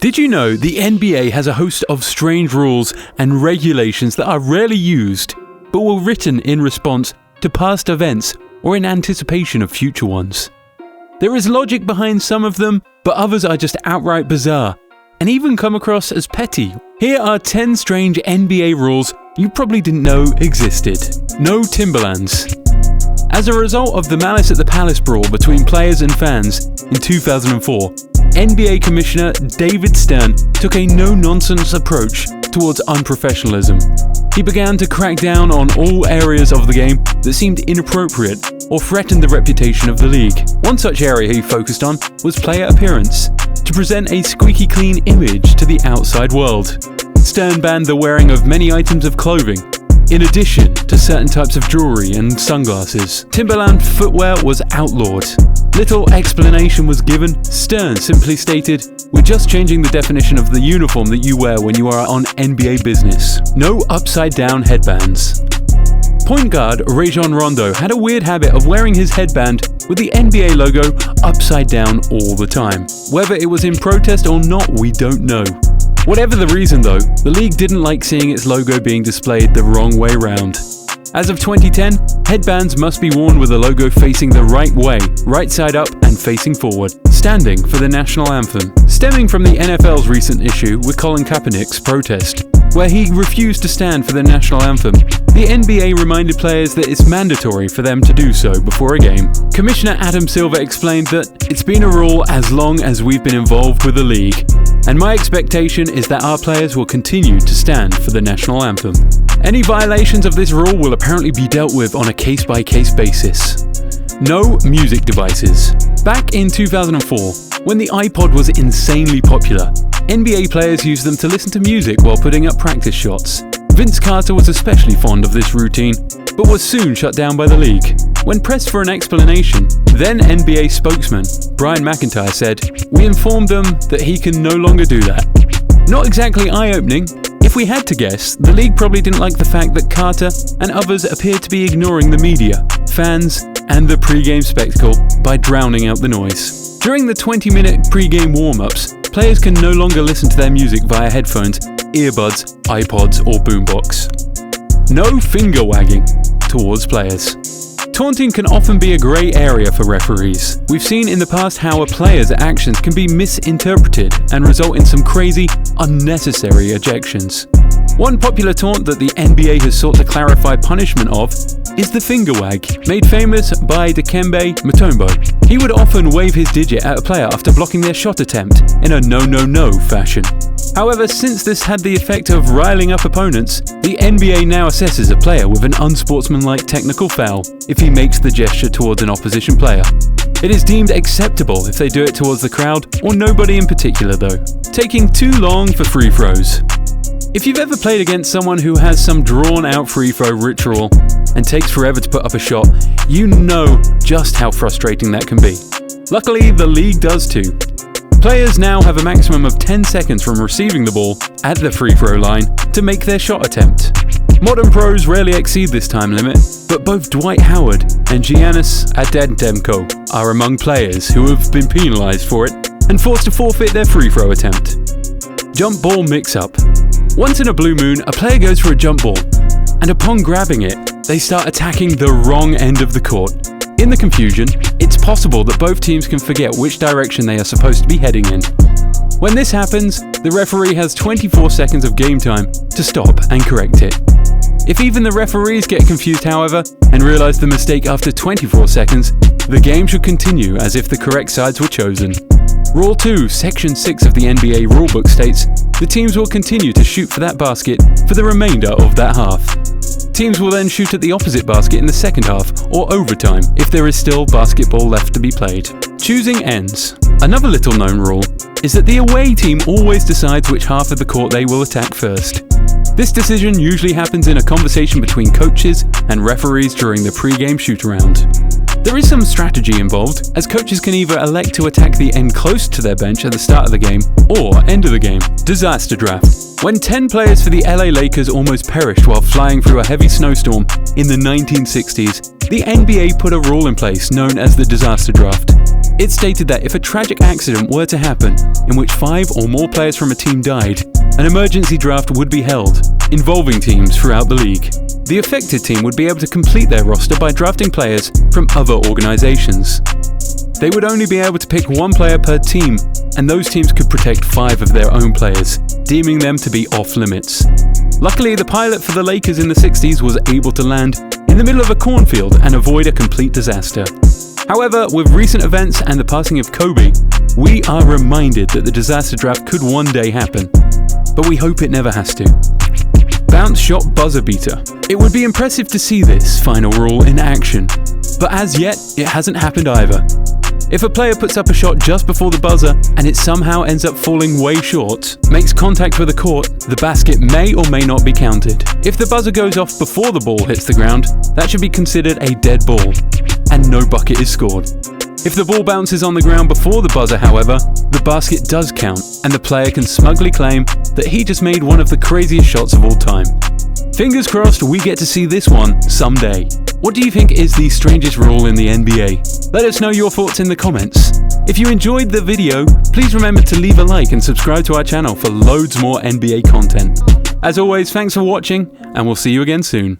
Did you know the NBA has a host of strange rules and regulations that are rarely used, but were written in response to past events or in anticipation of future ones? There is logic behind some of them, but others are just outright bizarre, and even come across as petty. Here are 10 strange NBA rules you probably didn't know existed. No Timberlands. As a result of the Malice at the Palace brawl between players and fans in 2004, NBA Commissioner David Stern took a no-nonsense approach towards unprofessionalism. He began to crack down on all areas of the game that seemed inappropriate or threatened the reputation of the league. One such area he focused on was player appearance, to present a squeaky clean image to the outside world. Stern banned the wearing of many items of clothing, in addition to certain types of jewelry and sunglasses. Timberland footwear was outlawed. Little explanation was given. Stern simply stated, "We're just changing the definition of the uniform that you wear when you are on NBA business. No upside-down headbands." Point guard Rajon Rondo had a weird habit of wearing his headband with the NBA logo upside down all the time. Whether it was in protest or not, we don't know. Whatever the reason though, the league didn't like seeing its logo being displayed the wrong way round. As of 2010, headbands must be worn with the logo facing the right way, right side up and facing forward, standing for the national anthem. Stemming from the NFL's recent issue with Colin Kaepernick's protest, where he refused to stand for the national anthem, the NBA reminded players that it's mandatory for them to do so before a game. Commissioner Adam Silver explained that it's been a rule as long as we've been involved with the league, and my expectation is that our players will continue to stand for the national anthem. Any violations of this rule will apparently be dealt with on a case-by-case basis. No music devices. Back in 2004, when the iPod was insanely popular, NBA players used them to listen to music while putting up practice shots. Vince Carter was especially fond of this routine, but was soon shut down by the league. When pressed for an explanation, then NBA spokesman Brian McIntyre said, "We informed them that he can no longer do that." Not exactly eye-opening. If we had to guess, the league probably didn't like the fact that Carter and others appeared to be ignoring the media, fans, and the pre-game spectacle by drowning out the noise. During the 20-minute pre-game warm-ups, players can no longer listen to their music via headphones, earbuds, iPods, or boombox. No finger wagging towards players. Taunting can often be a grey area for referees. We've seen in the past how a player's actions can be misinterpreted and result in some crazy, unnecessary ejections. One popular taunt that the NBA has sought to clarify punishment of is the finger wag, made famous by Dikembe Mutombo. He would often wave his digit at a player after blocking their shot attempt in a no fashion. However, since this had the effect of riling up opponents, the NBA now assesses a player with an unsportsmanlike technical foul if he makes the gesture towards an opposition player. It is deemed acceptable if they do it towards the crowd or nobody in particular though. Taking too long for free throws. If you've ever played against someone who has some drawn-out free throw ritual and takes forever to put up a shot, you know just how frustrating that can be. Luckily, the league does too. Players now have a maximum of 10 seconds from receiving the ball at the free throw line to make their shot attempt. Modern pros rarely exceed this time limit, but both Dwight Howard and Giannis Antetokounmpo are among players who have been penalised for it and forced to forfeit their free throw attempt. Jump ball mix-up. Once in a blue moon, a player goes for a jump ball, and upon grabbing it, they start attacking the wrong end of the court. In the confusion, it's possible that both teams can forget which direction they are supposed to be heading in. When this happens, the referee has 24 seconds of game time to stop and correct it. If even the referees get confused, however, and realise the mistake after 24 seconds, the game should continue as if the correct sides were chosen. Rule 2, Section 6 of the NBA rulebook states, the teams will continue to shoot for that basket for the remainder of that half. Teams will then shoot at the opposite basket in the second half or overtime if there is still basketball left to be played. Choosing ends. Another little known rule is that the away team always decides which half of the court they will attack first. This decision usually happens in a conversation between coaches and referees during the pre-game shoot-around. There is some strategy involved, as coaches can either elect to attack the end close to their bench at the start of the game or end of the game. Disaster draft. When 10 players for the LA Lakers almost perished while flying through a heavy snowstorm in the 1960s, the NBA put a rule in place known as the disaster draft. It stated that if a tragic accident were to happen, in which 5 or more players from a team died, an emergency draft would be held, involving teams throughout the league. The affected team would be able to complete their roster by drafting players from other organizations. They would only be able to pick 1 player per team, and those teams could protect 5 of their own players, deeming them to be off limits. Luckily, the pilot for the Lakers in the 60s was able to land in the middle of a cornfield and avoid a complete disaster. However, with recent events and the passing of Kobe, we are reminded that the disaster draft could one day happen, but we hope it never has to. Bounce shot buzzer beater. It would be impressive to see this final rule in action, but as yet, it hasn't happened either. If a player puts up a shot just before the buzzer and it somehow ends up falling way short, makes contact with the court, the basket may or may not be counted. If the buzzer goes off before the ball hits the ground, that should be considered a dead ball, and no bucket is scored. If the ball bounces on the ground before the buzzer, however, the basket does count, and the player can smugly claim that he just made one of the craziest shots of all time. Fingers crossed we get to see this one someday. What do you think is the strangest rule in the NBA? Let us know your thoughts in the comments. If you enjoyed the video, please remember to leave a like and subscribe to our channel for loads more NBA content. As always, thanks for watching, and we'll see you again soon.